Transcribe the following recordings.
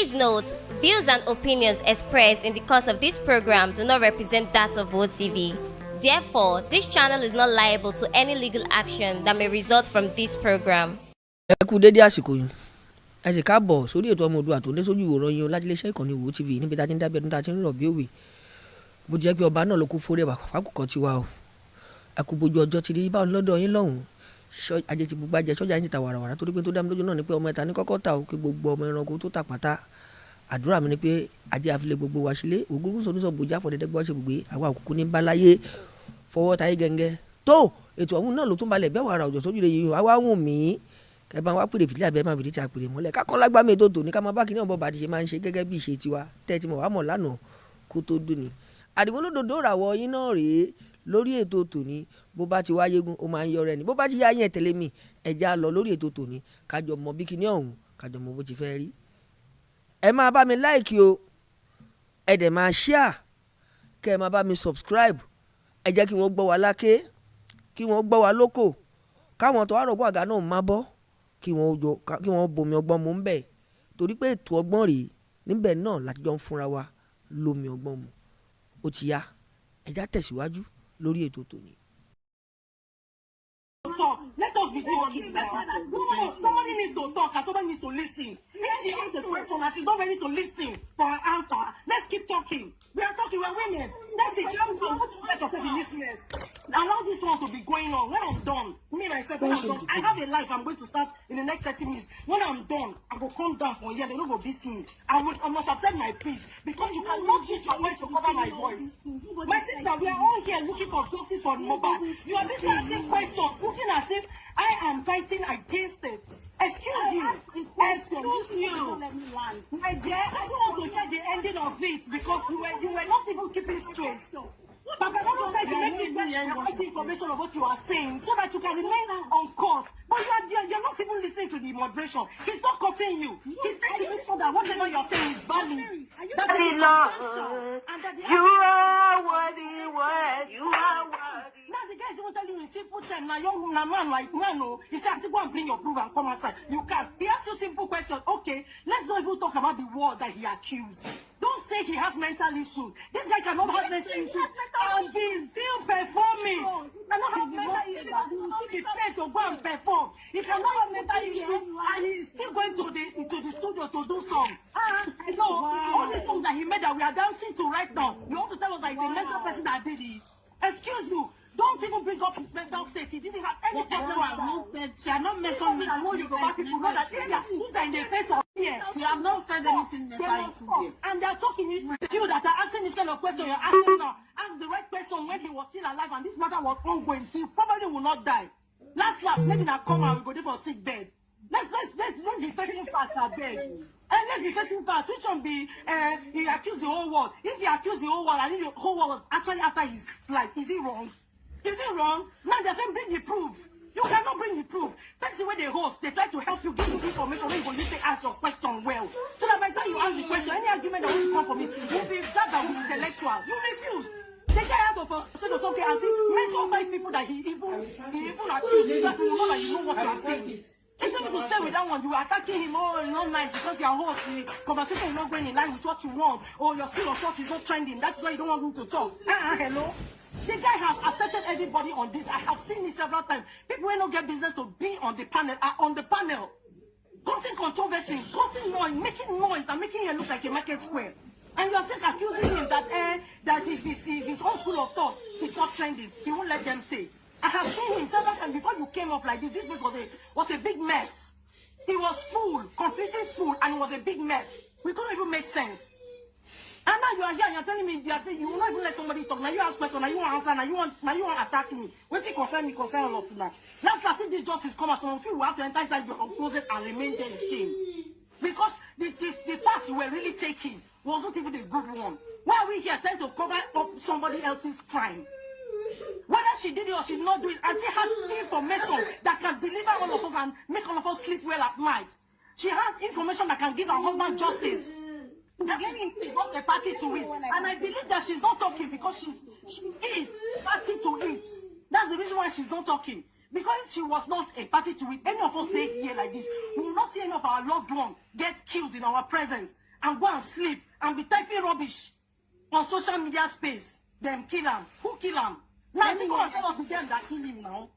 Please note, views and opinions expressed in the course of this program do not represent that of OTV. Therefore, this channel is not liable to any legal action that may result from this program. Ẹ kú dédé àsìkò yìí. Ẹ sì káàbọ̀ sórí ètò ọmọ Oòduà tó ń dé sójú ìwòran yín láti iléeṣẹ́ ìkànnì OTV níbi tá a ti ń dábẹ́ ọdún tá a ti ń rọ̀ bí òwe. Bó jẹ́ pé ọba náà ló kú fórè fákùkọ tiwa o. Ẹ kú bójú ọjọ́ ti rí báwọn lọ́dọ̀ yín lọ́hùn. Ajé ti gbogbo ajẹ́ sọ́jà yín ti ta wàràwàrà torí pé tó dá mi lójú náà ni pé ọmọ ẹ̀ta ní kọ́kọ́ ta o kí gbogbo ọmọ ẹranko tó tà pátá. Àdúrà mi ni pé ajé àfilẹ̀ gbogbo wa sílé ògúngún sọdúnsọ bòjá fọ̀dẹ́dẹ́gbọ́ ṣe gbogbo àwa òkùnkùn ní báláyé fọwọ́ táyé gẹ́gẹ́ tó ètò ọ̀hún náà ló tún balẹ̀ bẹ́ẹ̀ wàrà òjò sójú rẹ̀ yìí àwa wùn mí kẹbà wá pèrè fìlẹ̀ abẹ́ máa fìdí tí a pèrè mọ́lẹ̀ kákọ́ lágbàmì ètò tòní ká máa bá kìnìún ọ̀bọ̀ bàdí ṣe máa ń ṣe gẹ́gẹ́ bí ìṣe tiwa tẹ́tí mọ̀ wá mọ̀ lánàá kó tó dùn ní. Àdìgún lódodo ràwọ̀ yín náà rèé lórí ètò tòní bó bá ti wáyé gun ó máa ń yọrẹ ni bó bá ti yá yẹn tẹ̀lé mi ẹja lọ lórí ètò tòní kájọ mọ bí kìnìún ọ̀hún kájọ mọ bó ti fẹ́ rí. Ẹ máa bá mi láìkì o ẹ dẹ̀ máa ṣíà kẹ́ ẹ máa bá mi subscribe ẹ jẹ́ kí wọ́n gbọ́ wa láké kí wọ́n gbọ́ wa lóko káwọn tó àrògùn àga náà má bọ́ kí wọ́n bomi ọgbọ́n mu ń bẹ̀ torí pé ètò ọgbọ́n rèé níbẹ̀ náà láti jọ ń fúnra wa lómi ọgbọ́n mu ó ti yá ẹja tẹ̀síwájú lórí ètò tòní. Let us be talking. No, somebody needs to talk and somebody needs to listen. If she asks a question and she's not ready to listen for her answer, let's keep talking. We are talking, we're women. That's it. You don't want to let yourself in this mess. Allow this one to be going on. When I'm done, me myself, when I'm done, I have a life I'm going to start in the next 30 minutes. When I'm done, I will come down from here. They don't go beat me. I must have said my piece because you cannot use your voice to cover my voice. My sister, we are all here looking for justice for Mohbad. You are busy asking questions, looking as if I am fighting against it. Excuse you. Excuse you. My dear, I don't want to hear the ending of it because you were not even keeping straight. Papa, don't try to make it the information of what you are saying so that you can remain on course. But you're not even listening to the moderation. He's not cutting you. He's trying to make sure that whatever you're saying is valid. That is Lord, you are worthy, you are worthy. Now the guy is even telling you in simple terms, now young man like man, he said, I think go and bring your proof and come outside. You can't. He asks you simple question. Okay, let's not even talk about the word that he accused. Don't say he has mental issues. This guy cannot have mental issues. And he's still performing. He cannot have mental issues and he will still be paid to go and perform. He cannot have mental issues and he's still going to the studio to do some. No, all the songs that he made that we are dancing to right now, you want to tell us that it's a mental person that did it? Excuse you. Don't even bring up his mental state. He didn't have any technical. She had not mentioned it. All you Yoruba people know that they're in the face of fear. She have not said anything negative. And they're talking to you that are asking this kind of question you're asking now. Ask the right person when he was still alive and this matter was ongoing. He probably will not die. Last, maybe now come and we go there for a sick bed. Let's be facing facts, I beg. And let's be facing facts. Which one be he accused the whole world? If he accused the whole world and if the whole world was actually after his life, is it wrong? Is it wrong? Now they're saying bring the proof. You cannot bring the proof. That's the way they host. They try to help you, give you information when you to ask your question well. So that by the time you ask the question, any argument that wants to come from it will be that will be intellectual. You refuse. The guy out of a sort of something and mention 5 people that he even accused. So you know that you know what you are saying. Instead of to stay with that one, you are attacking him, oh, it's not nice because your whole conversation is not going in line with what you want, or your skill of thought is not trending. That's why you don't want him to talk. Hello? The guy has accepted everybody on this. I have seen it several times. People who don't get business to be on the panel are on the panel. Causing controversy, causing noise, and making him look like a market square. And you are still accusing him that if his own school of thought is not trending, he won't let them say. I have seen him several times before you came up like this. This place was a big mess. It was full, completely full, and it was a big mess. We couldn't even make sense. And now you are here and you're telling me you will not even let somebody talk. Now you ask questions, now you want answer, now you want to attack me. What it concern me, concern all of you now. Now see this justice come as some of you will have to enter inside your closet and remain there in shame. Because the part you were really taking wasn't even a good one. Why are we here trying to cover up somebody else's crime? Whether she did it or she did not do it, and she has information that can deliver all of us and make all of us sleep well at night. She has information that can give her husband justice. She's not a party to it. And I believe that she's not talking because she is party to it. That's the reason why she's not talking. Because if she was not a party to it, any of us stay here like this, we will not see any of our loved ones get killed in our presence. and go and sleep and be typing rubbish on social media space. Them kill him. Who kill him? Now think about tell us to them that kill him now.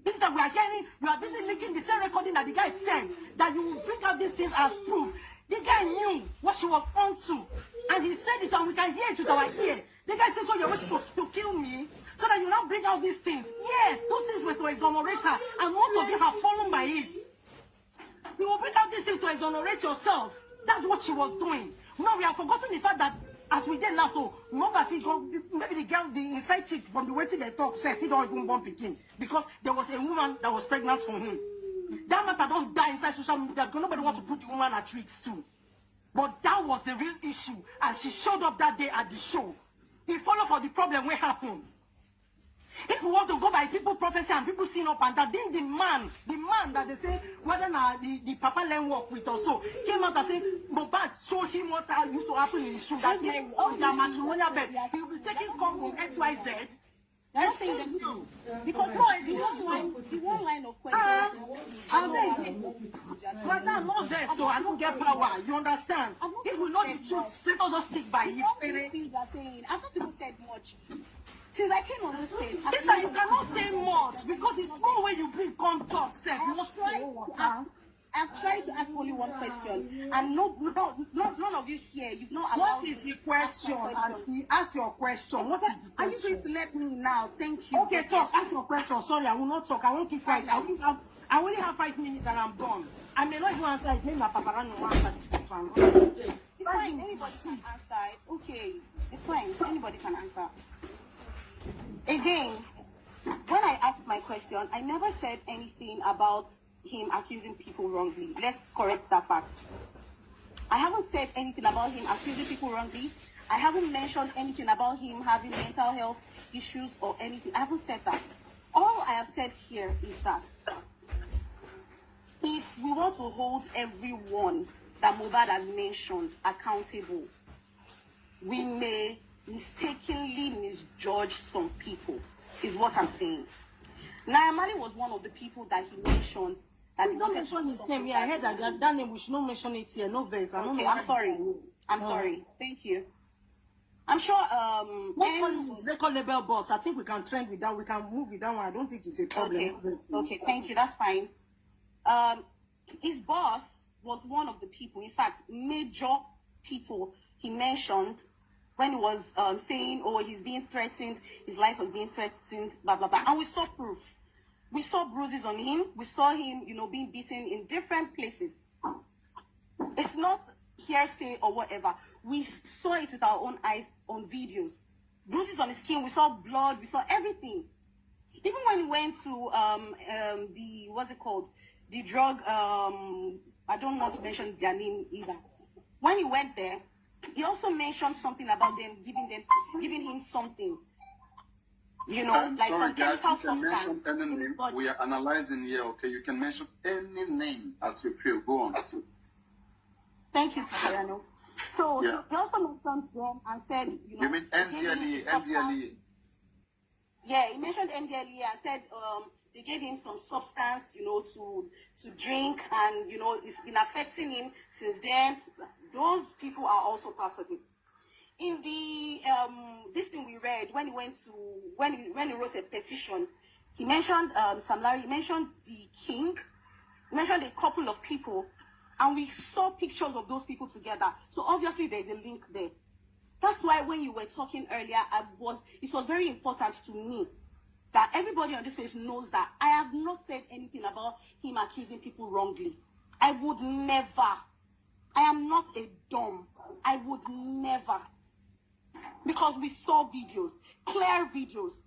This that we are hearing, you are busy linking the same recording that the guy said that you will bring out these things as proof. The guy knew what she was onto, and he said it, and we can hear it with our ear. The guy said, "So you're waiting to kill me, so that you now bring out these things." Yes, those things were to exonerate her, and most of you have fallen by it. You will bring out these things to exonerate yourself. That's what she was doing. Now we have forgotten the fact that as we did now, so maybe the girl, the inside chick from the waiting they talk, said he don't even born picking because there was a woman that was pregnant from him. That matter don't die inside social media because nobody wants to put the woman at risk too. But that was the real issue, and she showed up that day at the show. He followed for the problem what happened. If we want to go by people prophecy and people seeing up and that, then the man that they say whether the papa learn work with or so came out and said Mohbad showed him what used to happen in his room that on their matrimonial bed he will be taking call from XYZ. That's saying that too. Because no, it's one line of questions. Madam, not there, so I don't get power. You understand? If we know the truth, let us just stick by it. Things are saying. I've not even said much. Since I came on this page, this time you cannot say much because the small way you bring come talk, sir. You must try. I've tried to ask only one question, and none of you here. You've not allowed. What is the question, Auntie? Ask your question. What is the question? Are you going to let me now? Thank you. Okay, talk. Ask your question. Sorry, I will not talk. I won't keep quiet. I only have 5 minutes and I'm done. I may not even answer it. Maybe my papa will answer this question. It's fine. Anybody can answer. It's okay. It's fine. Anybody can answer. Again, when I asked my question, I never said anything about him accusing people wrongly. Let's correct that fact. I haven't said anything about him accusing people wrongly. I haven't mentioned anything about him having mental health issues or anything. I haven't said that. All I have said here is that if we want to hold everyone that Mohbad has mentioned accountable, we may mistakenly misjudge some people, is what I'm saying. Naira was one of the people that he mentioned. That not mention his name. Yeah, I heard that name. We should not mention it here. No verse. Okay, I'm sorry. I'm sorry. Thank you. I'm sure. Let's record label boss. I think we can trend with that. We can move with that one. I don't think it's a problem. Okay. Thank you. That's fine. His boss was one of the people. In fact, major people he mentioned when he was saying, "Oh, he's being threatened. His life was being threatened." Blah blah blah. And we saw proof. We saw bruises on him. We saw him, being beaten in different places. It's not hearsay or whatever. We saw it with our own eyes on videos. Bruises on his skin. We saw blood. We saw everything. Even when he went to the drug. I don't want to mention their name either. When he went there, he also mentioned something about them giving him something. Like sorry, some guys, chemical you can substance. mention any name. We are analyzing here, okay? You can mention any name as you feel. Go on. Thank you, Kayano. So yeah. He also mentioned them and said, You mean NDLE? Yeah, he mentioned NDLE and said they gave him some substance, to drink, and it's been affecting him since then. Those people are also part of it. In the this thing we read when he wrote a petition, he mentioned Sam Larry, he mentioned the king, he mentioned a couple of people, and we saw pictures of those people together. So obviously there's a link there. That's why when you were talking earlier, it was very important to me that everybody on this page knows that I have not said anything about him accusing people wrongly. I would never. I am not a dumb. I would never. Because we saw videos, clear videos.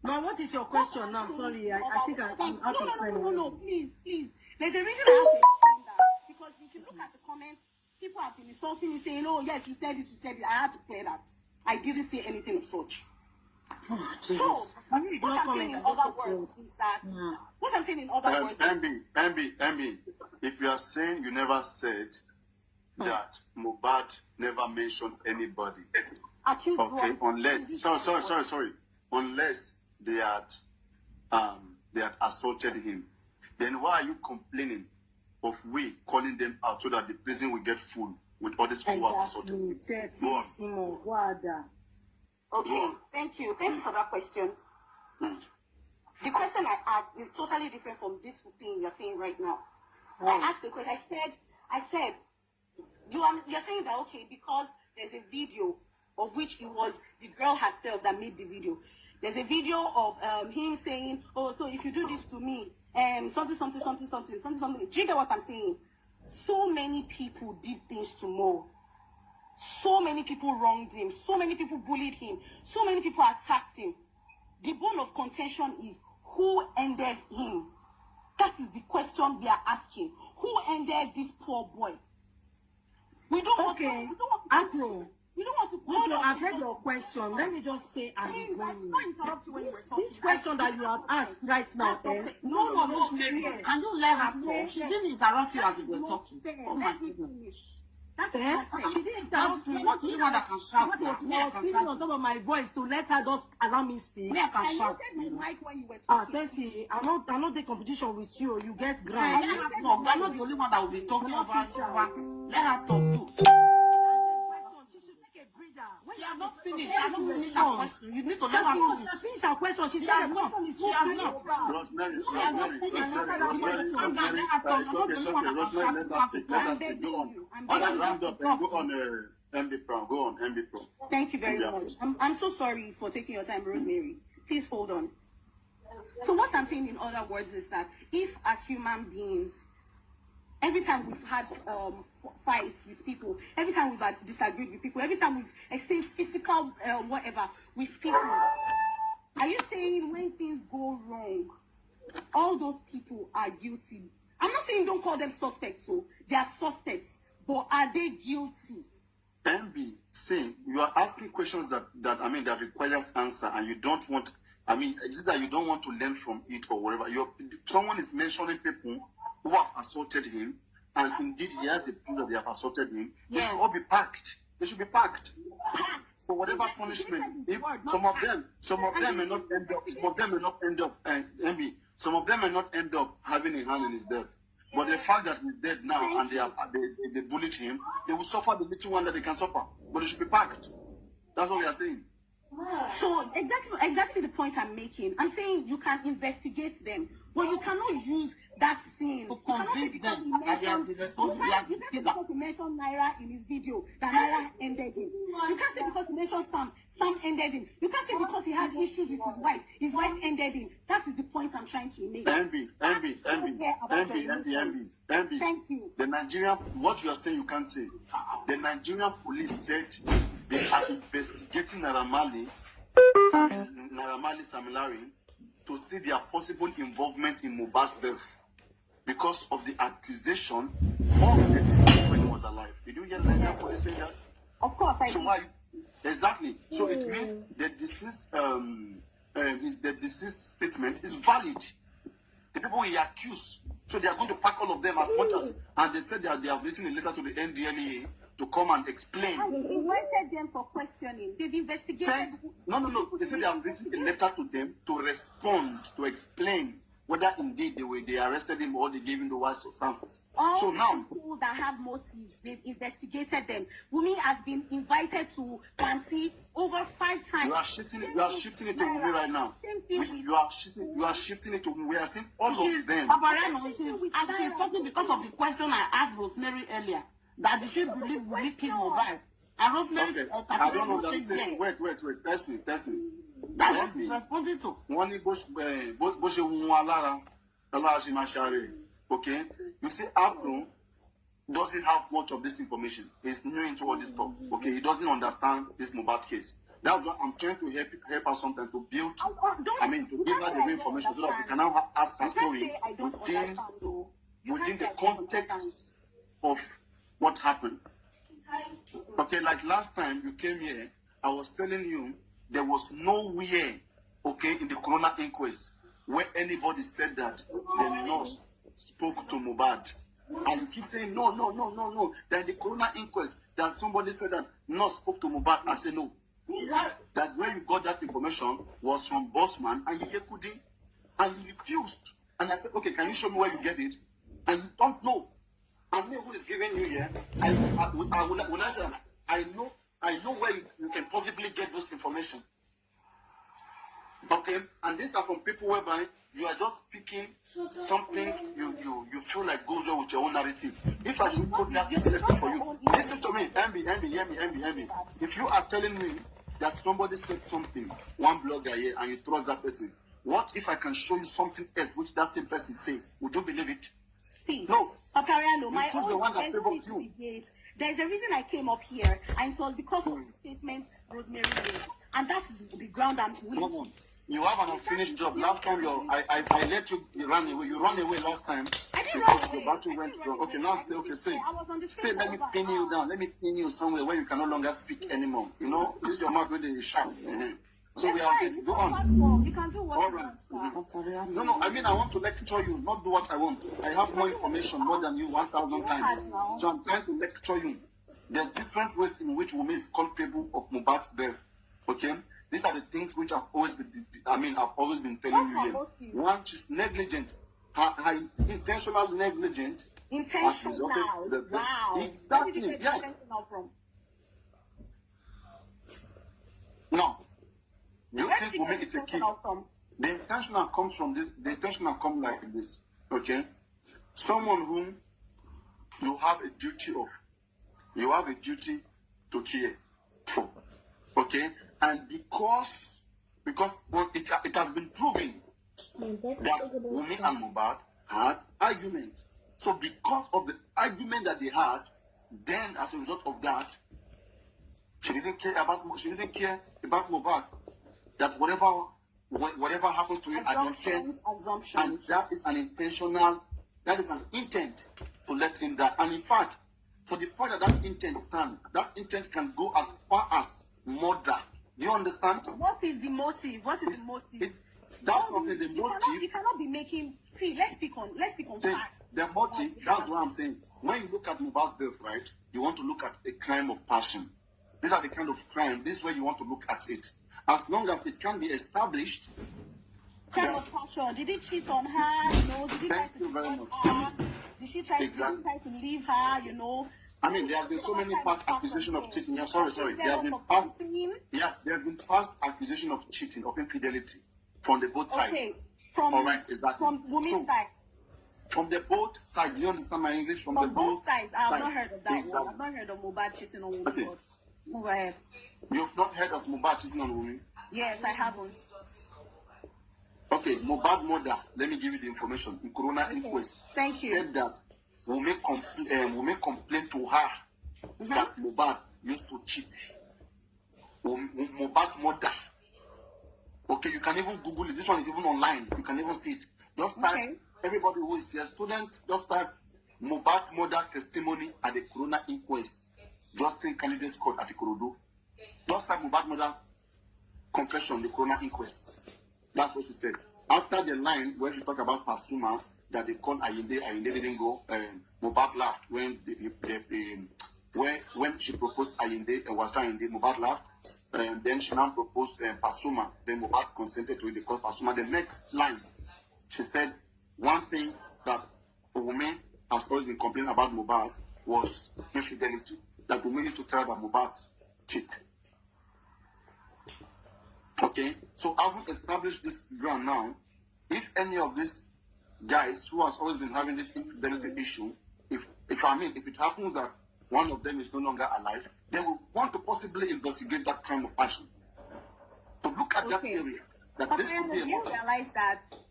Now, what is your question now? Sorry, I think I'm out of time. No, please. There's a reason I have to explain that. Because if you look at the comments, people have been insulting me, saying, "Oh, yes, you said it. I had to clear that. I didn't say anything of such." So, what I'm saying in other words is that, what I'm saying in other words is... MB, if you are saying you never said that Mohbad never mentioned anybody, okay, unless unless they had assaulted him, then why are you complaining of we calling them out so that the prison will get full with all these people who have assaulted him. Go on. Okay, thank you. Thank you for that question. The question I asked is totally different from this thing you're saying right now. I asked the question. I said, you're saying that, okay, because there's a video of which it was the girl herself that made the video. There's a video of him saying, oh, so if you do this to me, something. Do you get what I'm saying? So many people did things to Mo. So many people wronged him. So many people bullied him. So many people attacked him. The bone of contention is who ended him? That is the question we are asking. Who ended this poor boy? We don't want to. Afro. We don't want to. Hold on, I've heard your question. Let me just say, this question that you have asked right now, No, can you let her talk? She didn't interrupt you as you were talking. Oh my goodness. She didn't interrupt me. Not the one that can shout. I was speaking on top of my voice to let her just allow me speak. Me, I can shout. Tessie, I'm not the competition with you. You get ground. Let her talk. I'm not the only one that will be talking over. Let her talk too. She has not finished. She hasn't finished her question. You need to let her finish. She has finished her question. She has not. She has not. Rosemary, She has not finished. Let her talk. I'm not the only one that can shout. Let us speak. Go on. Round up and go on MB Pro. Go on, MB Pro. Thank you very much. I'm so sorry for taking your time, Rosemary. Please hold on. So what I'm saying in other words is that if as human beings, every time we've had fights with people, every time we've disagreed with people, every time we've exchanged physical whatever with people, are you saying when things go wrong, all those people are guilty? I'm not saying don't call them suspects, so they are suspects, but are they guilty? MB, see, you are asking questions that requires answer, and you don't want. It's just that you don't want to learn from it or whatever. Someone is mentioning people who have assaulted him, and indeed he has the proof that they have assaulted him. They should all be packed. They should be packed for whatever punishment. If some of them may not end up. Some of them may not end up. MB, some of them may not end up having a hand in his death. But the fact that he's dead now and they bullied him, they will suffer the little one that they can suffer. But they should be packed. That's what we are saying. So exactly the point I'm making. I'm saying you can investigate them, but you cannot use that scene. You cannot say because he mentioned Naira in his video that Naira ended him. You can't say because he mentioned Sam ended him. You can't say because he had issues with his wife ended him. That is the point I'm trying to make. MB. Thank you. The Nigerian, what you are saying you can't say. The Nigerian police said they are investigating Naramali Samilari to see their possible involvement in Mohbad's death because of the accusation of the deceased when he was alive. Did you hear the Nigerian police say that? Of course, I did. Why? Exactly. So it means the deceased statement is valid. The people he accused, so they are going to pack all of them as much as, and they said that they have written a letter to the NDLEA to come and explain. Have you invited them for questioning? They've investigated. No. They said they have written a letter to them to respond, to explain whether indeed they arrested him or they gave him the right substances. So now, people that have motives, they've investigated them. Wumi has been invited to Panti over 5 times. You are shifting it to Wumi right now. You are shifting it to Wumi. We are seeing all of them. And she's talking because of the question I asked Rosemary earlier. That she believe Wumi killed Mohbad. And Rosemary, I don't understand. Wait. Tessie. That's what she's responding to. Okay? You see, Abro doesn't have much of this information. He's new into all this stuff. Okay? He doesn't understand this Mohbad case. That's why I'm trying to help her sometimes to build, to give her the real information so that we can now ask her story within the context of what happened. Okay, like last time you came here, I was telling you there was nowhere, okay, in the corona inquest where anybody said that the nurse spoke to Mohbad. And you keep saying no. That the corona inquest that somebody said that nurse spoke to Mohbad. I say no. That when you got that information was from Bossman and Yekudi, and you refused. And I said, okay, can you show me where you get it? And you don't know. And me who is giving you here, I know where you can possibly get those information. Okay, and these are from people whereby you are just speaking something you feel like goes well with your own narrative. If I should quote that listen for you, listen to me, MB. If you are telling me that somebody said something, one blogger here, and you trust that person, what if I can show you something else which that same person say? Would you believe it? See, no. Papariano, my own the one that you. There's a reason I came up here, and it was because of the statement Rosemary made, and that is the ground I'm willing to. You have an unfinished job. Last time I let you run away. You ran away last time. I didn't run away. The battle went wrong. Okay, now stay. Okay, stay. Stay. Let me pin you down. Let me pin you somewhere where you can no longer speak anymore. You know, use your mouth with the sharp. So we are good. Go on. You can do what all right. No. I mean, I want to lecture you, not do what I want. I have more information more than you 1,000 times. So I'm trying to lecture you. There are different ways in which women is culpable of Mohbad's death. Okay. These are the things which I've always been telling you here. One, she's negligent. Her intentional negligent. Intentional. Wow. Exactly. Yes. No. You think women it's a kid? The intentional comes from this. The intentional comes like this. Okay. Someone whom you have a duty of. You have a duty to care for. Okay. And because it has been proven that Wunmi and Mohbad had argument. So because of the argument that they had, then as a result of that, she didn't care about Mohbad. That whatever happens to you, I don't care. And that is an intent to let him die. And in fact, for the fact that intent stands, that intent can go as far as murder. Do you understand? What is the motive? That's something. The motive. You cannot be making. See, let's speak on fact. The motive. That's what I'm saying. When you look at Mohbad's death, right? You want to look at a crime of passion. These are the kind of crime. This is where you want to look at it. As long as it can be established. Crime of passion. Did he cheat on her? No. Did he try to divorce her? Did she try to leave her? You know. I mean, there has been so many past accusations of cheating. Yeah, sorry. There have been past accusation of cheating, of infidelity, from the both sides. Okay. All right, is that from Wunmi's side? From the both sides. Do you understand my English? From the both sides. I have not heard of that one. I've not heard of Mohbad cheating on Wunmi. Okay. Move ahead. You've not heard of Mohbad cheating on Wunmi? Yes, I haven't. Okay, Mohbad mother. Let me give you the information. In Corona inquest. Thank you. Said that Wunmi complained to her that Mohbad used to cheat. Mohbad's mother. Okay, you can even Google it. This one is even online. You can even see it. Just type, everybody who is a student, just type Mohbad's mother testimony at the Corona inquest. Justin candidate's court at the Ikorodu. Just type Mohbad's mother confession, the Corona inquest. That's what she said. After the line where she talked about Pasuma, that they called Ayinde didn't go. Mohbad laughed when when she proposed Ayinde, Mohbad laughed. Then she now proposed Pasuma. Then Mohbad consented to it. They called Pasuma. The next line, she said one thing that Wunmi has always been complaining about Mohbad was infidelity. That Wunmi used to tell that Mohbad cheat. Okay, so having established this ground now, if any of these guys who has always been having this infidelity issue, if it happens that one of them is no longer alive, they will want to possibly investigate that kind of passion. To look at that area, that this could be a motive.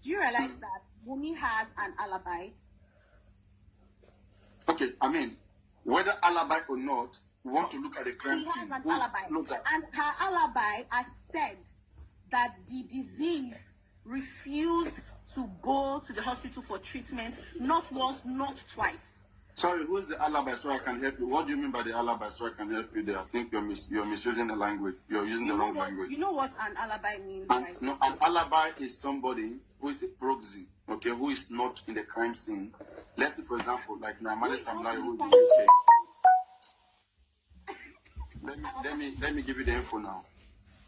Do you realize that Wunmi has an alibi? Okay, I mean, whether alibi or not, we want to look at the crime scene. She has an alibi. And her alibi has said that the deceased refused to go to the hospital for treatment, not once, not twice. Sorry, who is the alibi so I can help you? What do you mean by the alibi so I can help you there? I think you're misusing the language. You're using the wrong language. You know what an alibi means, right? No, an alibi is somebody who is a proxy, okay, who is not in the crime scene. Let's say, for example, like Naimane Samlari, who is in the UK. Let me give you the info now.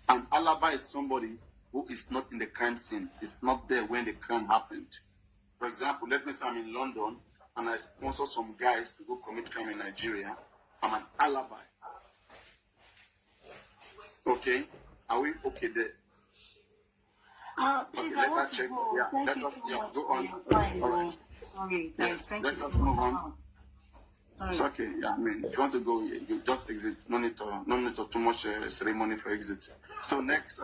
An alibi is somebody who is not in the crime scene, is not there when the crime happened. For example, let me say I'm in London and I sponsor some guys to go commit crime in Nigeria, I'm an alibi. Okay? Are we okay there? Please, Okay, I want to go. Yeah, Thank let you us, so yeah, much go for on. your time. All right. Sorry, Yes, thank let you us so move much. on. Sorry. It's okay. Yeah, I mean, if you want to go, you just exit. No need to too much ceremony for exit. So next,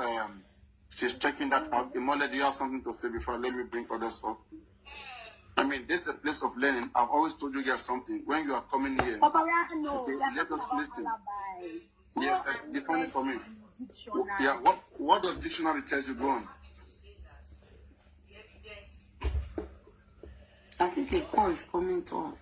she's checking that out. Imole, do you have something to say before let me bring others up? I mean, this is a place of learning. I've always told you guys something. When you are coming here, Papa, no, okay, let us listen. alibi. Yes, that's different for me. Dictionary. Yeah, what does dictionary tell you? Go on. I think a call is coming to her.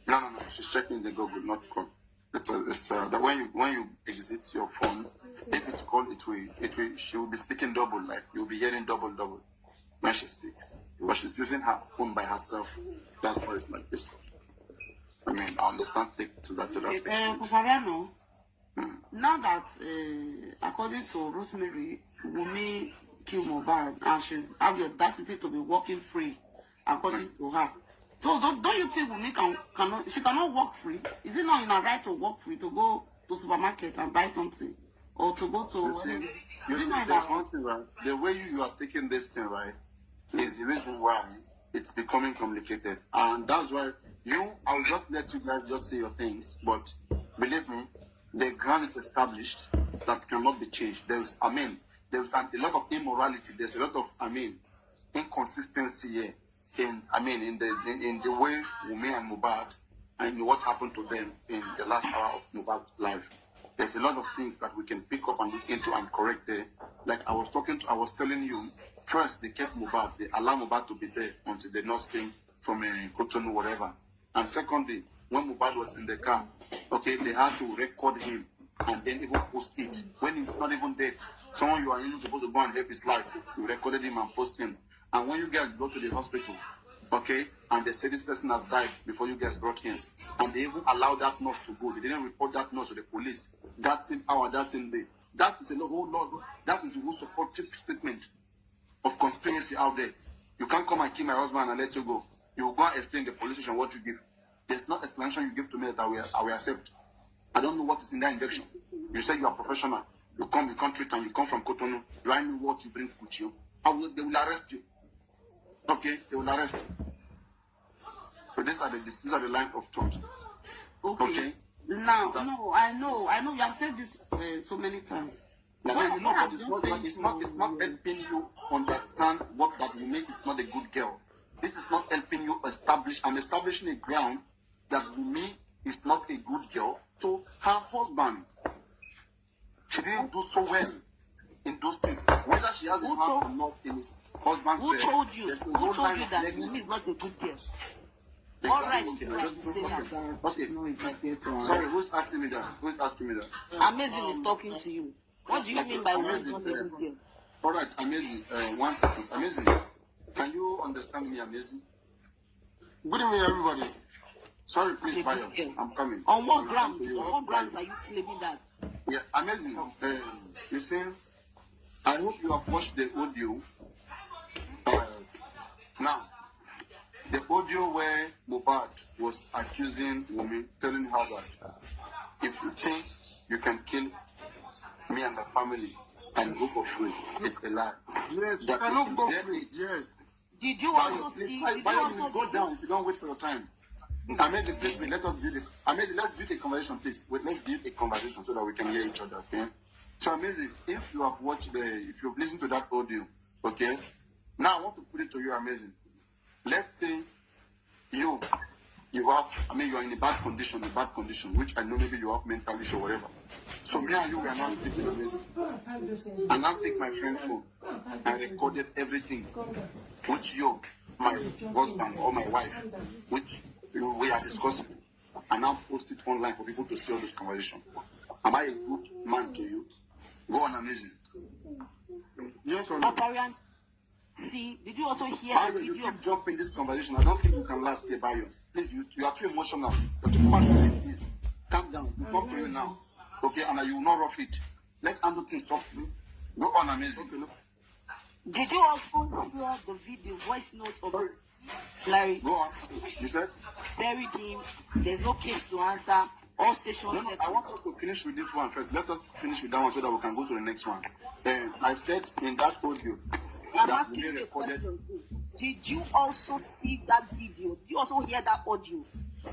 No. She's checking the Google, not call. It's that when you exit your phone, if it's called, it will. She will be speaking double, like you'll be hearing double when she speaks. But she's using her phone by herself. That's why it's like this. I mean, I understand. Take to that extent. Papa, now that according to Rosemary, Wunmi killed Mohbad, and she's has the audacity to be walking free, according to her. So don't you think Wunmi cannot walk free? Is it not in her right to walk free, to go to supermarket and buy something, or to go to? You see, there's one thing, right? The way you are taking this thing, right, is the reason why it's becoming complicated, and that's why I'll just let you guys just say your things, but believe me, the ground is established that cannot be changed. There's a lot of immorality. There's a lot of, inconsistency here in the way Wunmi and Mohbad and what happened to them in the last hour of Mohbad's life. There's a lot of things that we can pick up and look into and correct there. Like I was telling you, first they kept Mohbad, they allowed Mohbad to be there until the nurse came from Cotonou, whatever. And secondly, when Mohbad was in the car, okay, they had to record him and then even post it. When he's not even dead, someone you are even supposed to go and help his life, you recorded him and post him. And when you guys go to the hospital, okay, and they say this person has died before you guys brought him, and they even allowed that nurse to go. They didn't report that nurse to the police. That same hour, that same day. That is a whole lot. That is a whole supportive statement of conspiracy out there. You can't come and kill my husband and let you go. You will go and explain the police station what you give. There's no explanation you give to me that I will accept. I don't know what is in that injection. You say you are professional. You come, you can't treat, and you come from Cotonou. Do I know what you bring with you? They will arrest you. Okay, they will arrest you. So these are the line of thought. Okay. Now, no, I know. You have said this so many times. Now, you know, but it's not helping you understand what that Wunmi is not a good girl. This is not helping you establish. I'm establishing a ground that Wunmi is not a good girl to her husband. She didn't do so well in those things. Whether she has a heart or not in his husband's Who told you? Who told you that Wunmi is not a good girl? Exactly. All right. Okay. Sorry, who's asking me that? Amazing is talking to you. What do you mean by Wunmi is not a good girl? All right, Amazing. 1 second. Amazing. Can you understand me, Amazing? Good evening, everybody. Sorry, please, Bayo. I'm coming. On what grounds are you claiming that? Yeah, Amazing. You see, I hope you have watched the audio. Now, the audio where Mohbad was accusing Wunmi, telling her that if you think you can kill me and my family and go for free, it's a lie. Yes, that I cannot go free. Yes. Did you also see? Go down if you don't wait for your time. Amazing, please, let us build it. Amazing, let's build a conversation, please. Let's build a conversation so that we can hear each other, okay? So, Amazing, if you have watched if you've listened to that audio, okay? Now, I want to put it to you, Amazing. Let's say you're in a bad condition, which I know maybe you have mental issue or whatever. So, me and you are now speaking, Amazing. And now take my friend's phone and recorded everything, which you, my husband or my wife, which we are discussing, and now post it online for people to see all this conversation. Am I a good man to you? Go on, Amazing. Yes or no? Did you also hear Bayo, you keep jumping this conversation. I don't think you can last here, Bayo. Please, you are too emotional. You're too passionate. Please, calm down. We come to you now. Okay, and you will not rough it. Let's handle things softly. Go on, Amazing. Okay, no. Did you also hear the video voice note of Larry? Go on. You said? Buried him. There's no case to answer. All stations. No, I want us to finish with this one first. Let us finish with that one so that we can go to the next one. I said in that audio. I'm asking you a question too. Did you also see that video? Did you also hear that audio?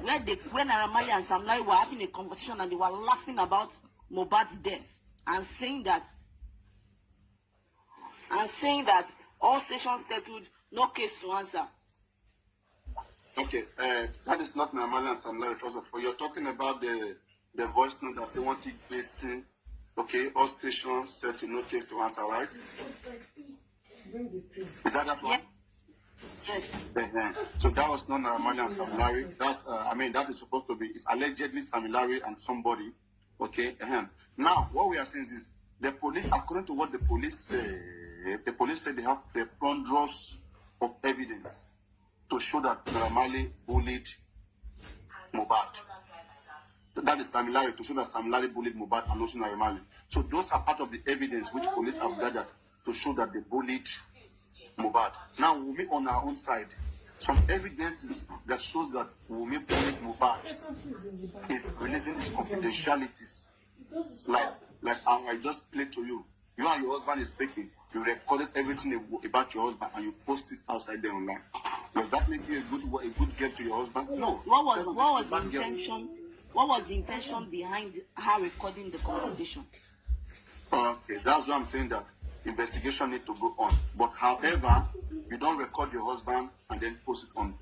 When Aramali and Sam Larry were having a conversation and they were laughing about Mohbad's death and saying that all stations settled, no case to answer. Okay, that is not Aramali and Sam Larry. First of all, you're talking about the voice note that say one thing placing. Okay, all stations settled, no case to answer, right? Is that one? Yeah. Yes. So that was not Aramali and Sam Larry. That's that is supposed to be. It's allegedly Sam Larry and somebody. Okay. Now what we are saying is the police, according to what the police say, they have the plunders of evidence to show that Aramali bullied Mohbad. That is Sam Larry, to show that Sam Larry bullied Mohbad and also Aramali. So those are part of the evidence which police have gathered to show that they bullied Mohbad. Now, Wumi on our own side, some evidences that shows that Wumi bullied Mohbad is releasing its confidentialities. Like I just played to you. You and your husband is speaking. You recorded everything about your husband and you post it outside there online. Does that make you a good girl to your husband? No. What was the intention? What was the intention behind her recording the conversation? Okay, that's why I'm saying that investigation need to go on. But however, you don't record your husband and then post it on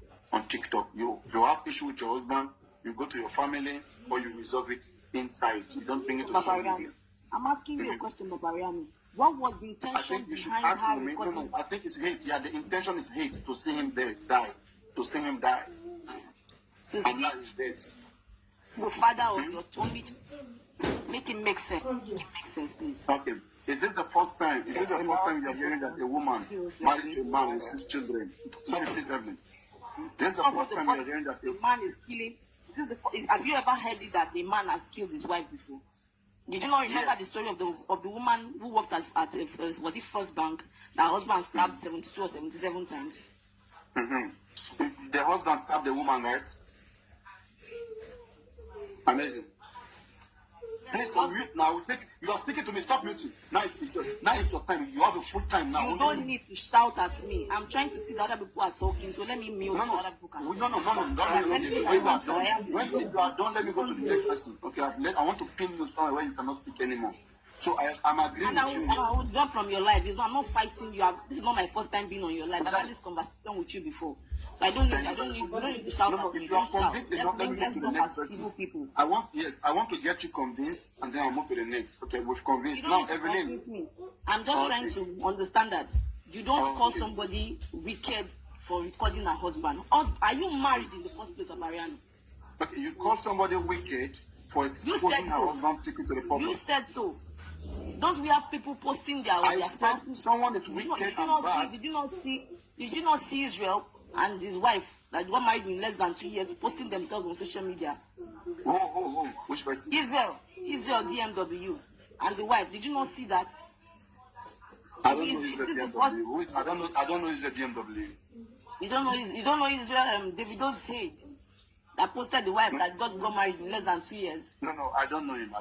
TikTok. If you have issue with your husband, you go to your family or you resolve it inside. You don't bring it to social media. I'm asking you a question, Babariani. What was the intention behind her recording? No, I think it's hate. Yeah, the intention is hate, to see him die. To see him die. And now he's dead. The father of your only. Make it make sense. Make sense, please. Okay. Is this the first time you are hearing that a woman married a man with 6 children? Sorry, please, Evelyn. This is the first time you are hearing that a man is killing. Have you ever heard it that a man has killed his wife before? Did you not remember the story of the woman who worked at was it First Bank? That husband stabbed 72 or 77 times. The husband stabbed the woman, right? Amazing. Please unmute now. You are speaking to me. Stop muting. Now it's your time. You have a full time now. You don't need to shout at me. I'm trying to see the other people are talking, so let me mute so other people can. No. When you are done, let me go to the next person. Okay, I want to pin you somewhere where you cannot speak anymore. So I'm agreeing with you. I will drop from your life. I'm not fighting you. This is not my first time being on your life. I've had this conversation with you before. So I don't need to shout at me. If you are convinced enough, let me move to the next person. I want to get you convinced, and then I'll move to the next. Okay, we've convinced. Now, Evelyn. I'm just trying to understand that you don't call somebody wicked for recording her husband. Are you married in the first place, Mariana? Okay, you call somebody wicked for exposing her husband's secret to the public. You said so. Don't we have people posting their said someone is wicked and bad. Did you not see Israel and his wife that got married in less than 2 years posting themselves on social media? Which person? Israel DMW and the wife. Did you not see that? I don't know Israel DMW. I don't know Israel DMW. You don't know Israel Davido's head that posted the wife that just got married in less than 2 years. No, I don't know him.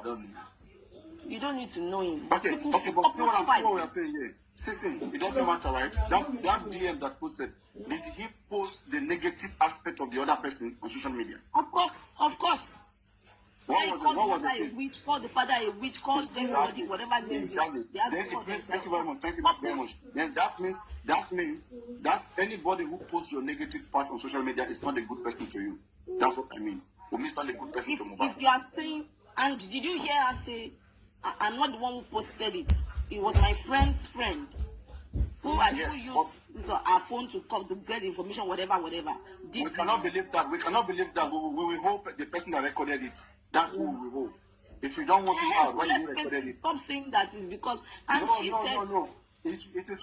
You don't need to know him. Okay, but see what we are saying here. See, it doesn't matter, right? That DM that posted, did he post the negative aspect of the other person on social media? Of course. What was it? A witch, call the father a witch, call everybody, whatever name. Exactly. Then it means, thank you very much. Then that means that anybody who posts your negative part on social media is not a good person to you. That's what I mean. Who is not a good person to Mohbad. If you are saying, and did you hear her say, I'm not the one who posted it. It was my friend's friend who used our phone to come to get information, whatever. We cannot believe that. We will hope the person that recorded it. That's who we will hope. If you don't want it out, why you recorded it? Stop saying that is because. And she said. No. It is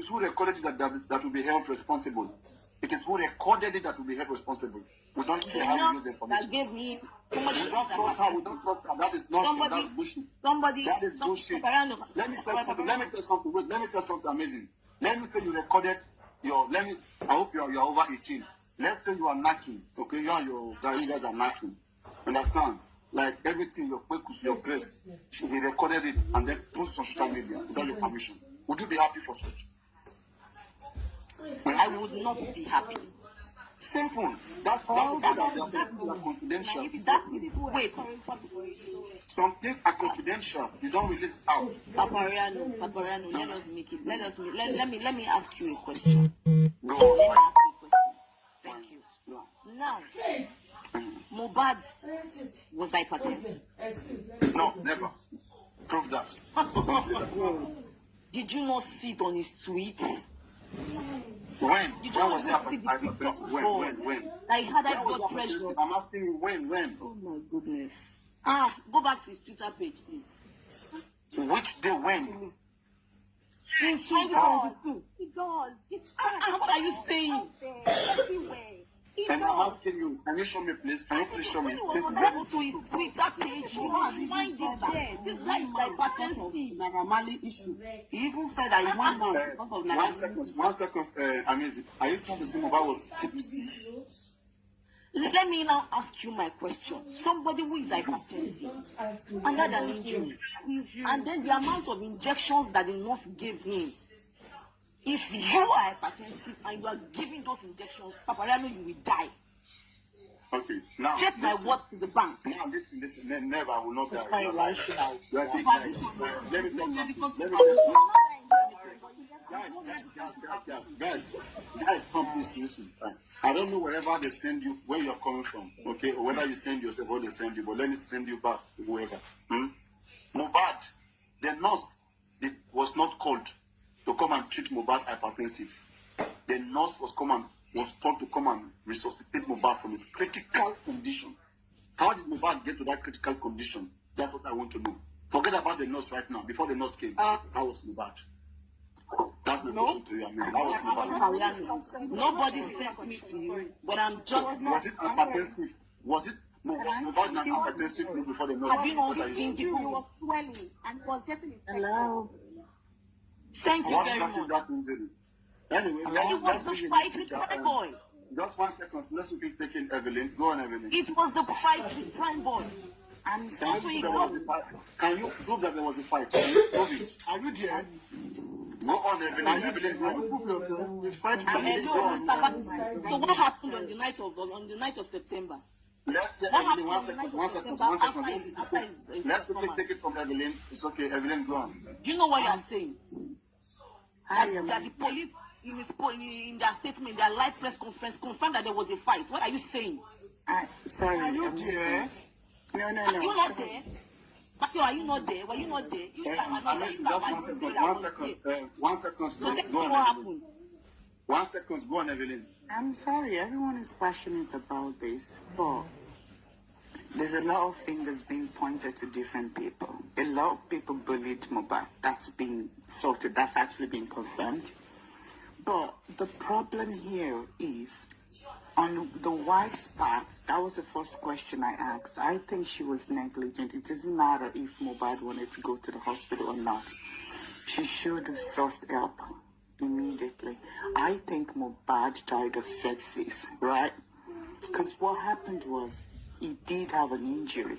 who recorded it that will be held responsible. It is who recorded it that will be held responsible. We don't care how you use the information. That gave me. We don't trust her. That is nonsense. That's bullshit. That is bullshit. Let me tell something amazing. Let me say you recorded your. I hope you're over 18. Let's say you are knacking. Okay, you guys are knacking. Understand? Like everything, your quakus, your press, he recorded it and then post on social media without your permission. Would you be happy for such? I would not be happy. Simple. That's confidential. Wait. Some things are confidential. You don't release out. Papariano, let us make it. Let me ask you a question. Go. Let me ask you a question. Thank you. Now, Mohbad was hypertensive. No, never. Prove that. Don't say that. Did you not see it on his tweets? When was it hypertensive? When? Like, he had that blood pressure. I'm asking you when? Oh my goodness. Go back to his Twitter page, please. Which day when? In 2022. He does. What are you saying? Everywhere. And I'm asking you, can you show me, please? Can you please show me? Please, Go to his Twitter page. You find it there. This guy is hypertensive. Naramali issue. He even said that he went down because of Naramali. 1 second, Amazing. Are you trying to say Mohbad was tipsy? Let me now ask you my question. Somebody who is hypertensive and had an injury, and then the amount of injections that the nurse gave him. If you are hypertensive and you are giving those injections, Papariano, you will die. Okay, now. Take my word to the bank. Now, listen. Never, I will not die. Let me talk Guys, come please listen. I don't know wherever they send you, where you're coming from, okay, or whether you send yourself or they send you, but let me send you back to whoever. Mohbad, the nurse was not called to come and treat Mohbad hypertensive. The nurse was told to come and resuscitate Mohbad from his critical condition. How did Mohbad get to that critical condition? That's what I want to know. Forget about the nurse right now. Before the nurse came, how was Mohbad? That's my question to you. I mean, how was Mohbad? Nobody sent me to you, but I'm just. Was it hypertensive? Was Mohbad not hypertensive before the nurse? Have you not seen He was swelling and was getting infected. Hello. Thank you very much. Anyway, it was the fight with Prime Boy. Just 1 second. Let's keep taking Evelyn. Go on, Evelyn. It was the fight with Prime Boy. Can you prove that there was a fight? Can you prove it? Are you there? Go on, Evelyn. Evelyn, can you prove yourself? So what happened on the night of September? Let's say Evelyn, 1 second. Let's take it from Evelyn. It's okay. Evelyn, go on. Do you know what you are saying? That the police, in their statement, their live press conference, confirmed that there was a fight. What are you saying? Sorry. Are you there? No. Are you not there? Pastor, are you not there? Were you not there? You are not there. Just 1 second. 1 second. So Go on, what Evelyn. happened? 1 second. Go on, Evelyn. I'm sorry, everyone is passionate about this, but there's a lot of fingers being pointed to different people. A lot of people bullied Mohbad. That's been sorted. That's actually been confirmed. But the problem here is, on the wife's part, that was the first question I asked. I think she was negligent. It doesn't matter if Mohbad wanted to go to the hospital or not. She should have sought help immediately. I think Mohbad died of sepsis, right? Because what happened was, he did have an injury.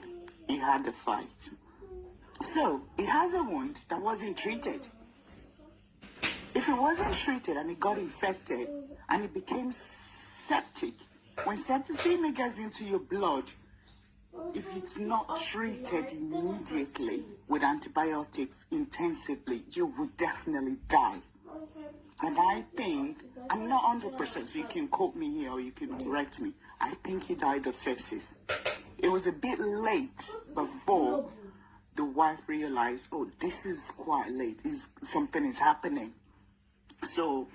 He had a fight. So, he has a wound that wasn't treated. If it wasn't treated and it got infected and it became septic, when septicemia gets into your blood, if it's not treated immediately with antibiotics intensively, you will definitely die. And I think, I'm not 100%, so you can quote me here or you can correct me. I think he died of sepsis. It was a bit late before the wife realized, oh, this is quite late. Something is happening. So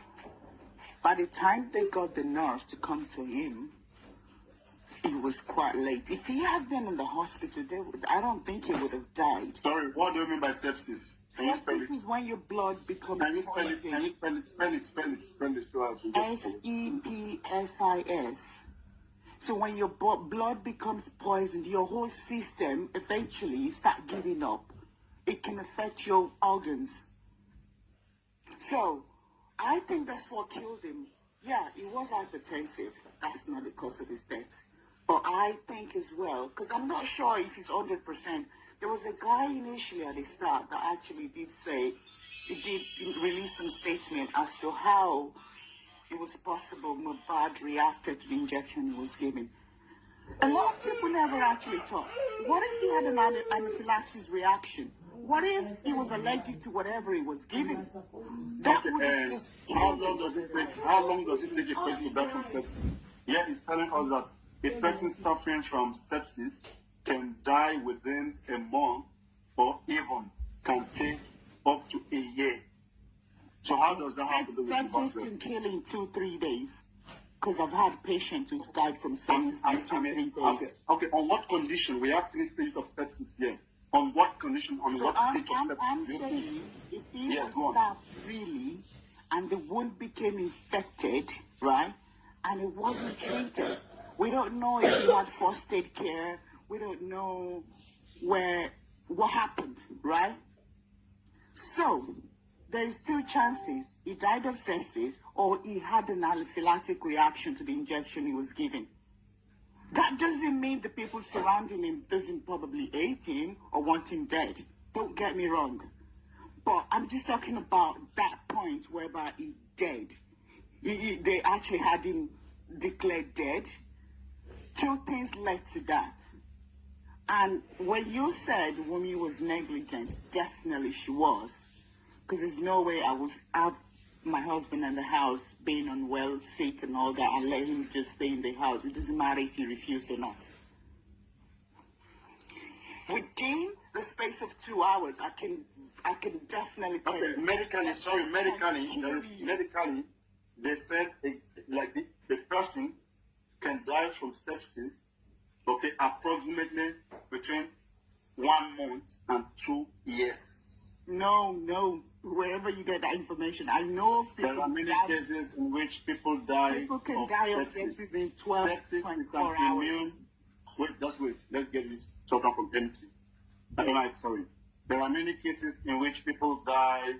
by the time they got the nurse to come to him, it was quite late. If he had been in the hospital, I don't think he would have died. Sorry, what do you mean by sepsis? Sepsis is when your blood becomes poison. Can you spell it? Spell it. So I can just sepsis. So when your blood becomes poisoned, your whole system eventually start giving up. It can affect your organs. So I think that's what killed him. Yeah, he was hypertensive. That's not the cause of his death. But I think as well, because I'm not sure if it's 100%. There was a guy initially at the start that actually did say, he did release some statement as to how it was possible Mohbad reacted to the injection he was given. A lot of people never actually thought, what if he had an anaphylaxis reaction? What if he was allergic to whatever he was given? That would have just... How long does it take a person to die from sepsis? Yeah, it's telling us that a person suffering from sepsis can die within a month or even can take up to a year. So how does that have to do with sepsis can kill in 2-3 days? Because I've had patients who's died from sepsis in 2-3 days. Okay, on what condition? We have 3 stages of sepsis here. On what condition, what stage of sepsis? I'm saying, if he was stabbed really, and the wound became infected, right, and it wasn't treated, we don't know if he had first aid care, we don't know what happened, right? So, there is 2 chances. He died of sepsis, or he had an anaphylactic reaction to the injection he was given. That doesn't mean the people surrounding him doesn't probably hate him or want him dead. Don't get me wrong. But I'm just talking about that point whereby he dead. They actually had him declared dead. 2 things led to that. And when you said the woman was negligent, definitely she was. Because there's no way I have my husband in the house being unwell, sick and all that, and let him just stay in the house. It doesn't matter if he refused or not. Within the space of 2 hours, I can definitely tell you. Medically, they said the person can die from sepsis, approximately between 1 month and 2 years. No. Wherever you get that information, I know of people. There are many cases in which people die. People can die of sepsis in 12 to 24 hours. Wait. Let's get this talk from empty. Sorry. There are many cases in which people die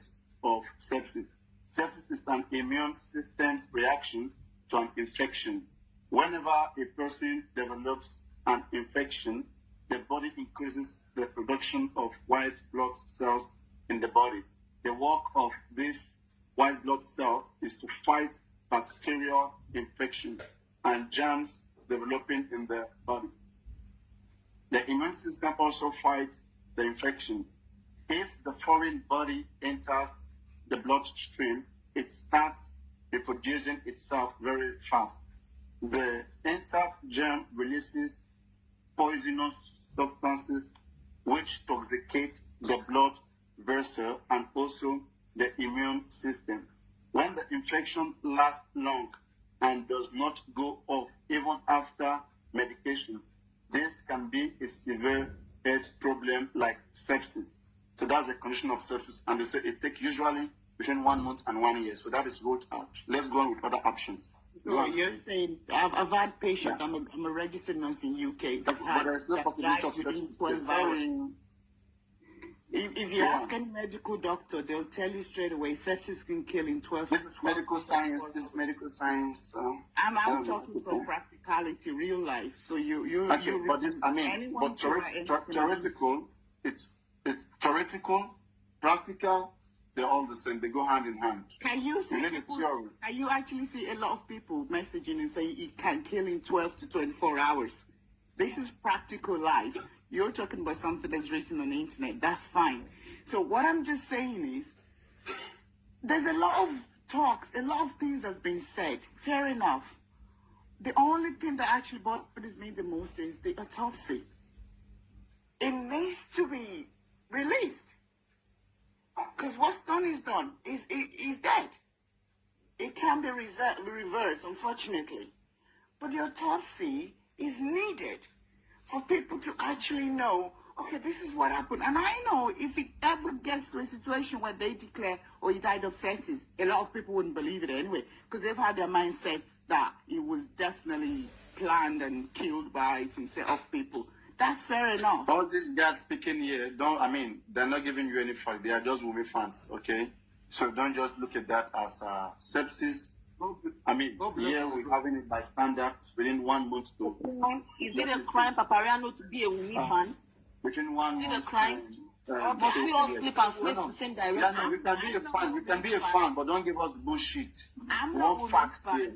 of sepsis. Sepsis is an immune system's reaction to an infection. Whenever a person develops an infection, the body increases the production of white blood cells in the body. The work of these white blood cells is to fight bacterial infection and germs developing in the body. The immune system also fights the infection. If the foreign body enters the bloodstream, it starts reproducing itself very fast. The entered germ releases poisonous substances which toxicate the blood vessel and also the immune system. When the infection lasts long and does not go off even after medication, this can be a severe health problem like sepsis. So that's a condition of sepsis, and they say it takes usually between 1 month and 1 year. So that is ruled out. Let's go on with other options. So you're saying I've had patients. Yeah. I'm a registered nurse in UK. But there's no possibility of sepsis. If you ask any medical doctor, they'll tell you straight away sepsis can kill in 12. This is medical science. I'm talking from practicality, real life. So theoretical. It's theoretical, practical. They're all the same. They go hand in hand. Can you actually see a lot of people messaging and saying it can kill in 12 to 24 hours? This is practical life. You're talking about something that's written on the internet. That's fine. So what I'm just saying is, there's a lot of talks, a lot of things that's been said. Fair enough. The only thing that actually bothers me the most is the autopsy. It needs to be released. Because what's done is done. He's dead. It can be reversed, unfortunately. But the autopsy is needed for people to actually know, okay, this is what happened. And I know if it ever gets to a situation where they declare, oh, he died of sepsis, a lot of people wouldn't believe it anyway, because they've had their mindsets that it was definitely planned and killed by some set of people. That's fair enough. All these guys speaking here, they're not giving you any fact. They are just movie fans, okay? So don't just look at that as sepsis. I mean, here we're having it by standards within 1 month to. Is it a crime, Papariano, to be a Wumi fan? Within 1 month. Is it a crime? Must we all sleep and face the same direction? Yeah, no, you can be a fan. You can be a fan, but don't give us bullshit. I'm not fan.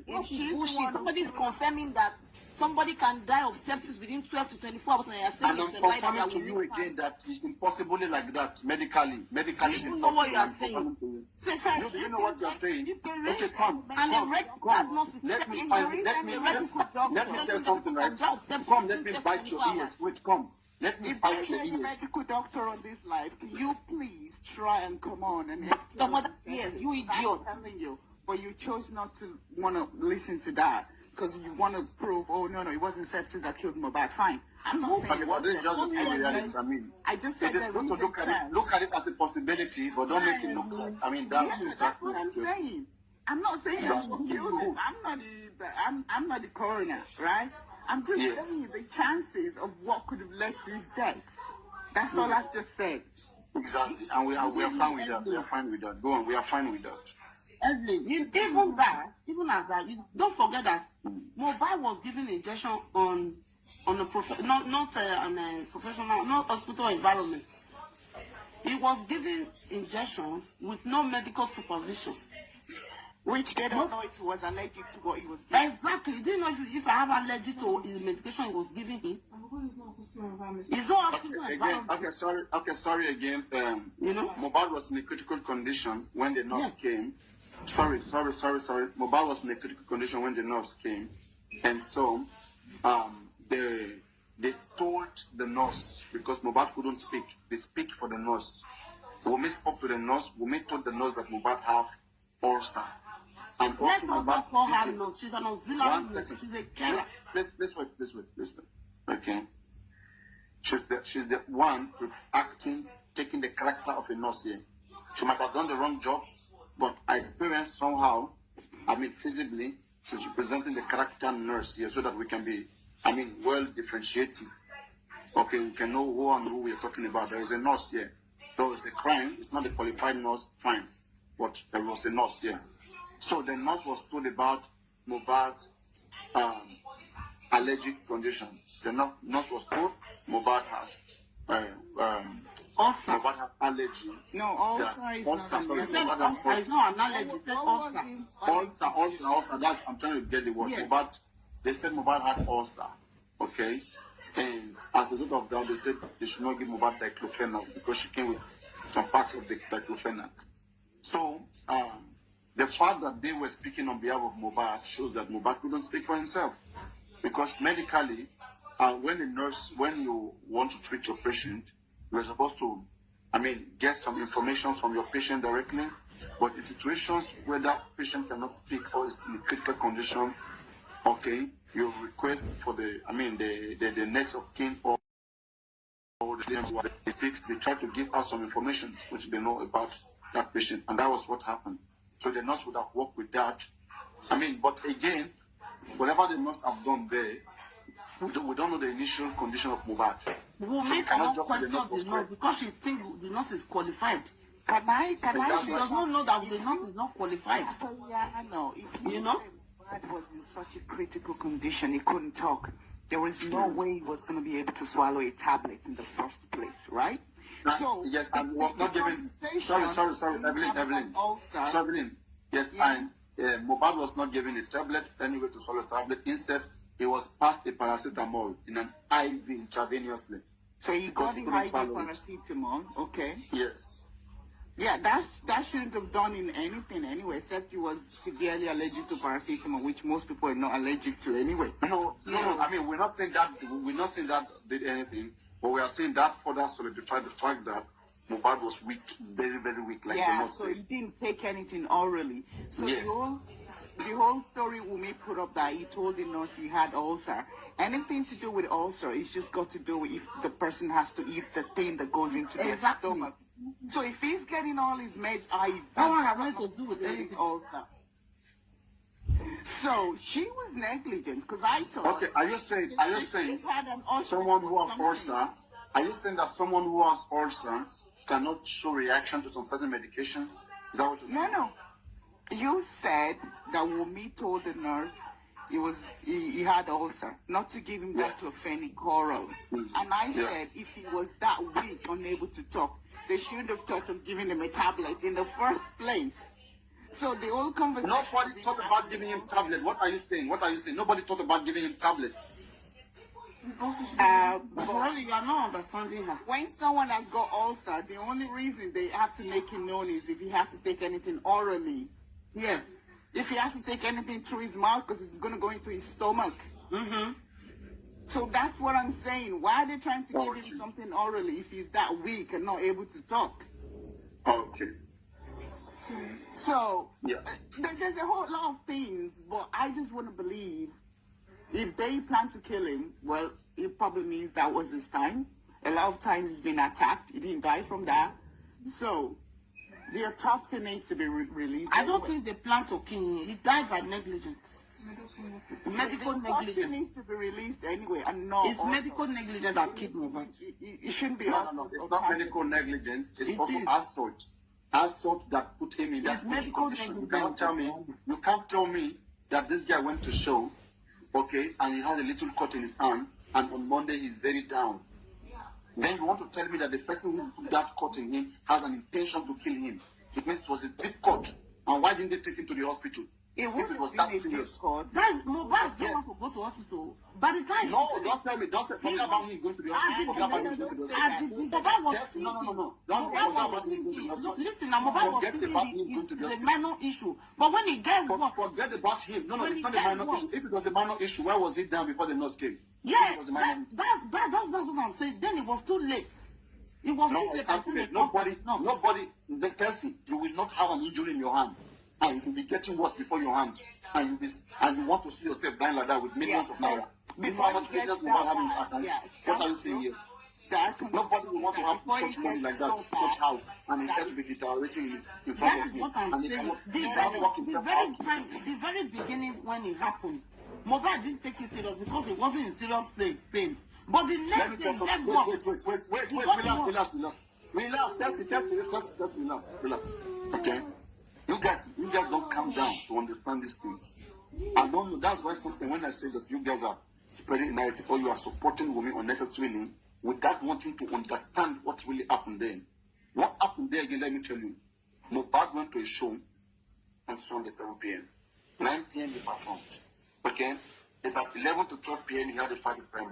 It's bullshit. Somebody is confirming that somebody can die of sepsis within 12 to 24 hours, and you're saying And I'm it's a lie that confirming to you again that it's impossible like that medically. Medically, it's You know what you are impossible. saying. Do you know what you're saying? Okay, come. And a red diagnosis. Let me tell something, right? Come, let me bite your ears. Wait, come. Let me bite your There's a ears. medical doctor on this live. Can you please try and come on and help The mother, yes, you idiot. I'm telling you. But you chose not to want to listen to that because you want to prove, oh, no, it wasn't sepsis that killed Mohbad. Fine. I'm not saying it was This is just the reality. I mean, I just it said is good to look at it as a possibility, but don't make it look like. I mean, that's exactly what I'm saying. I'm not saying that's what killed him. I'm not the coroner, right? I'm just saying the chances of what could have led to his death. That's all I've just said. Exactly, and we are fine with that. We are fine with that. Go on, we are fine with that. Evelyn, even as that, you don't forget that Mohbad was given injection on a on a professional, not hospital environment. He was given injections with no medical supervision. Which they don't know if he was allergic to what he was giving. Exactly. He didn't know if I have allergy to the medication he was giving him. It's not hospital environment. Okay, sorry again. Mohbad was in a critical condition when the nurse came. Sorry. Mohbad was in a critical condition when the nurse came. And so, they told the nurse, because Mohbad couldn't speak, they speak for the nurse. Wumi spoke to the nurse. Wumi told the nurse that Mohbad have ulcer. And Let's also not Mohbad call her nurse. She's an auxiliary nurse. She's a carer. Let's wait. Okay. She's the one taking the character of a nurse here. She might have done the wrong job, but I experienced somehow, visibly, she's representing the character nurse here so that we can be, well differentiated. Okay, we can know who and who we are talking about. There is a nurse here. So it's a crime. It's not a qualified nurse, fine. But there was a nurse here. So the nurse was told about Mohbad's allergic condition. The nurse was told Mohbad has ulcer. Mohbad has allergy. No, ulcer is not an allergy. It's not an allergy. It's an ulcer. Ulcer. I'm trying to get the word. Yes. They said Mohbad had ulcer. Okay. And as a result of that, they said they should not give Mohbad diclofenac because she came with some parts of the diclofenac. So, the fact that they were speaking on behalf of Mohbad shows that Mohbad couldn't speak for himself. Because medically, when you want to treat your patient, you're supposed to, get some information from your patient directly. But in situations where that patient cannot speak or is in a critical condition, okay, you request for the next of kin or the speaks. They try to give out some information which they know about that patient, and that was what happened. So the nurse would have worked with that. But again, whatever the nurse have done there, we don't know the initial condition of Mohbad. We'll make her question the nurse because she thinks the nurse is qualified. Can I? She does not know that the nurse is not qualified. Yeah, I know. If Mohbad was in such a critical condition, he couldn't talk. There was no way he was going to be able to swallow a tablet in the first place, right? So yes, I was not given. Sorry, Evelyn. Yes, Mohbad was not given a tablet anyway to swallow a tablet. Instead, he was passed a paracetamol in an IV intravenously. So he got the IV paracetamol. Okay. Yes. Yeah, that shouldn't have done in anything anyway, except he was severely allergic to paracetamol, which most people are not allergic to anyway. No. We're not saying that did anything, but we are saying that further solidified the fact that Mohbad was weak, very, very weak, like the nurse said. So he didn't take anything orally. So yes. the whole story Wumi put up that he told the nurse he had ulcer. Anything to do with ulcer, it's just got to do with if the person has to eat the thing that goes into their stomach. So if he's getting all his meds, have nothing to do with anything. Ulcer. So she was negligent because I thought. Okay, are you saying someone who has ulcer? Are you saying that someone who has ulcer cannot show reaction to some certain medications? Is that what you said? No. You said that Wumi told the nurse he had ulcer, not to give him diclofenac oral. And I said if he was that weak, unable to talk, they shouldn't have thought of giving him a tablet in the first place. So the whole conversation. Nobody thought about giving him tablet. What are you saying? Nobody thought about giving him tablet. But you are not understanding her. When someone has got ulcer, the only reason they have to make him known is if he has to take anything orally. Yeah. If he has to take anything through his mouth, because it's going to go into his stomach. So that's what I'm saying. Why are they trying to give him something orally if he's that weak and not able to talk? Okay. So there's a whole lot of things, but I just want to believe if they plan to kill him, well, it probably means that was his time. A lot of times he's been attacked. He didn't die from that. So the autopsy needs to be released. I don't think they plan to kill him. He died by negligence. Medical the autopsy negligence. needs to be released anyway, and not. It's medical negligence that killed Mohbad. It shouldn't be. No. It's not medical negligence. It's also assault. Assault that put him in that It's medical condition. You negligence. can't tell me that this guy went to show, okay, and he has a little cut in his hand, and on Monday he's very down. Then you want to tell me that the person who put that cut in him has an intention to kill him. It means it was a deep cut. And why didn't they take him to the hospital? It If it was that serious. That's Mohbad don't want to go to hospital. By the time No, don't tell me. Don't forget about him going to the hospital. Forget about him going to the hospital. Mohbad was Yes, thinking. no. Don't forget about him going to the hospital. Listen, now Mohbad was Forget about him thinking going to the it's a hospital. minor issue. But when he get worse, Forget about him. No, When it's he not a gets minor worse. issue. If it was a minor issue, why was he down before the nurse came? yeah, If it was a minor issue. that's what I'm saying. Then it was too late. It was No, too it's late. not too late. Nobody, the person, you will not have an injury in your hand. And it will be getting worse before your hand. And you want to see yourself dying like that with millions of naira. Before how much millions will have in his account? What are you saying here? Nobody will want to have such money like that, such house, and he's said to be deteriorating in front That of is him. what I'm And he saying. cannot work himself out. The very beginning when it happened, Mohbad didn't take it serious because it wasn't in serious pain. But the Let next me day, tell that you wait, relax. Okay? You guys don't calm down to understand this thing. I don't know. That's why something when I say that you guys are spreading narrative or you are supporting women unnecessarily without wanting to understand what really happened there. What happened there again, let me tell you. Mohbad went to a show on Sunday 7 p.m. 9 p.m. he performed. Okay? About 11 to 12 p.m. he had a fight with Prime.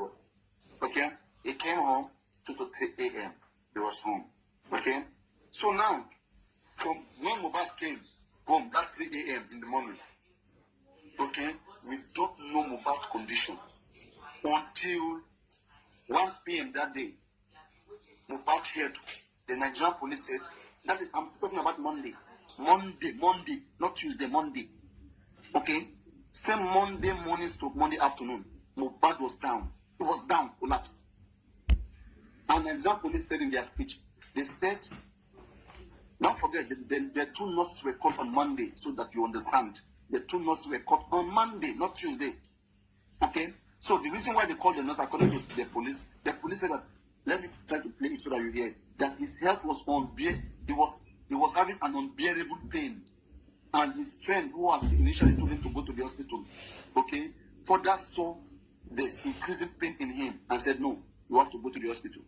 Okay? He came home 2 to 3 a.m. He was home. Okay? So now, from when Mohbad came home, that 3 a.m. in the morning, okay, we don't know Mohbad's condition until 1 p.m. that day. Mohbad heard the Nigerian police said, that is, I'm talking about Monday, not Tuesday, Monday. Okay? Same Monday morning to Monday afternoon, Mohbad was down. He was down, collapsed. And the Nigerian police said in their speech, they said, don't forget, the two nurses were caught on Monday, so that you understand. The two nurses were caught on Monday, not Tuesday. Okay? So the reason why they called the nurse, according to the police said that, let me try to play it so that you hear, that his health was he was having an unbearable pain. And his friend, who was initially told him to go to the hospital, okay, further saw the increasing pain in him and said, no, you have to go to the hospital.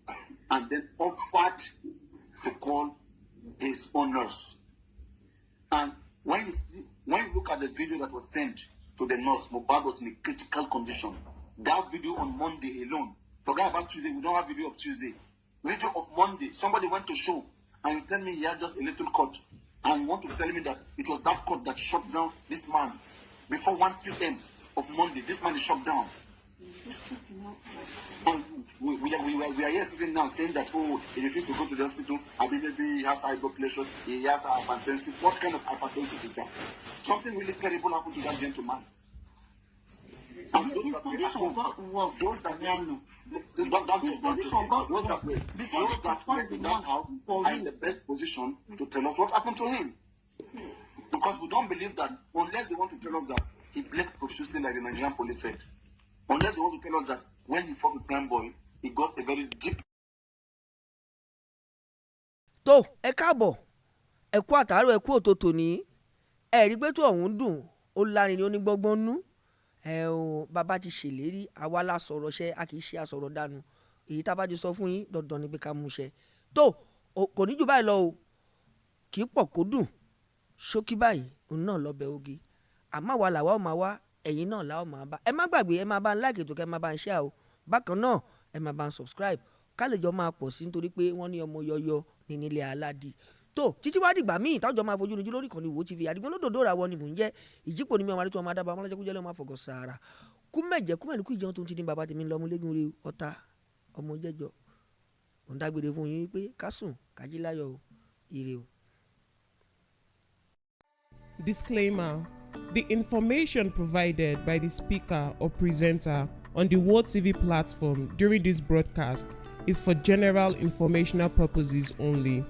And then offered to call his own nurse. And when you look at the video that was sent to the nurse, Mohbad was in a critical condition. That video on Monday alone, forget about Tuesday, we don't have video of Tuesday. Video of Monday, somebody went to show, and you tell me he had just a little cut. And you want to tell me that it was that cut that shut down this man. Before 1 p.m. of Monday, this man is shut down. And we are here sitting now saying that, oh, he refused to go to the hospital, I mean, maybe he has high blood pressure, he has hypertension. What kind of hypertension is that? Something really terrible happened to that gentleman. And his condition got worse. Those that were in that house are in the best position to tell us what happened to him. Because we don't believe that, unless they want to tell us that he bled profusely like the Nigerian police said. Unless they want to tell us that when he fought with Prime Boy, he got a very deep. tó ẹ káàbọ̀ ẹ kú àtàárọ̀ ẹ kú òtòtò ní ẹ rí pé tó ọ̀hún dùn ó lárin ní onígbọ́ngbọ́n nú ẹ o bàbá ti ṣèlérí àwa la sọ̀rọ̀ ṣẹ a kì í ṣe àsọ̀rọ̀ dànù èyí tá a bá ti sọ fún yín dandan ni pé ká mú ṣẹ tó kò ní jù báyìí lọ o kì í pọ̀ kó dùn ṣókí báyìí òun náà lọ́bẹ̀ ogi àmọ́ àwa làwa ò máa wá ẹ̀yin náà làwa ò máa bá ẹ má gbàgbé ẹ máa bá ń like ètò kẹ́ ẹ máa bá ń share o bákan náà ẹ máa bá ń subscribe ká lè jọ máa pọ̀ sí nítorí pé wọ́n ní ọmọ yọyọ ní nílé aládì tó títí wá dìgbà míì táwọn jọ máa fojú níjú lórí ìkànnì Wo TV Àdìgún olódòdó ra wọn ni mò ń jẹ́ ìjípò ní mi ọmọ àdìtú ọmọ adábàá ọmọlájẹ kújẹ́ lọ́mọ àfọ̀gọ́ sàárà kú mẹ́jẹ kú mẹ́rin kú ìjẹun tó ń ti ní bàbá tèmi lọ́mú lẹ́gùn rí ọ̀tá ọmọ jẹ́jọ mò ń dágbére fún yín pé ká sùn kájí láyọ̀ o ire o. Disclaimer: the information provided by the speaker or presenter on the Wo TV platform during this broadcast is for general informational purposes only.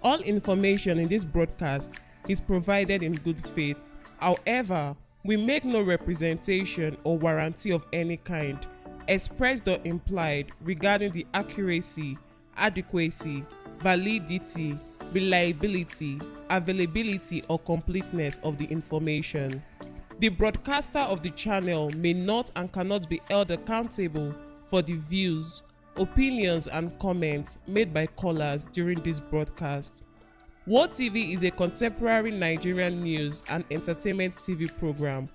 All information in this broadcast is provided in good faith. However, we make no representation or warranty of any kind, expressed or implied, regarding the accuracy, adequacy, validity, reliability, availability, or completeness of the information. The broadcaster of the channel may not and cannot be held accountable for the views, opinions, and comments made by callers during this broadcast. Wo TV is a contemporary Nigerian news and entertainment TV program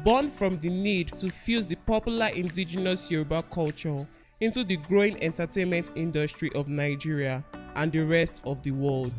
born from the need to fuse the popular indigenous Yoruba culture into the growing entertainment industry of Nigeria and the rest of the world.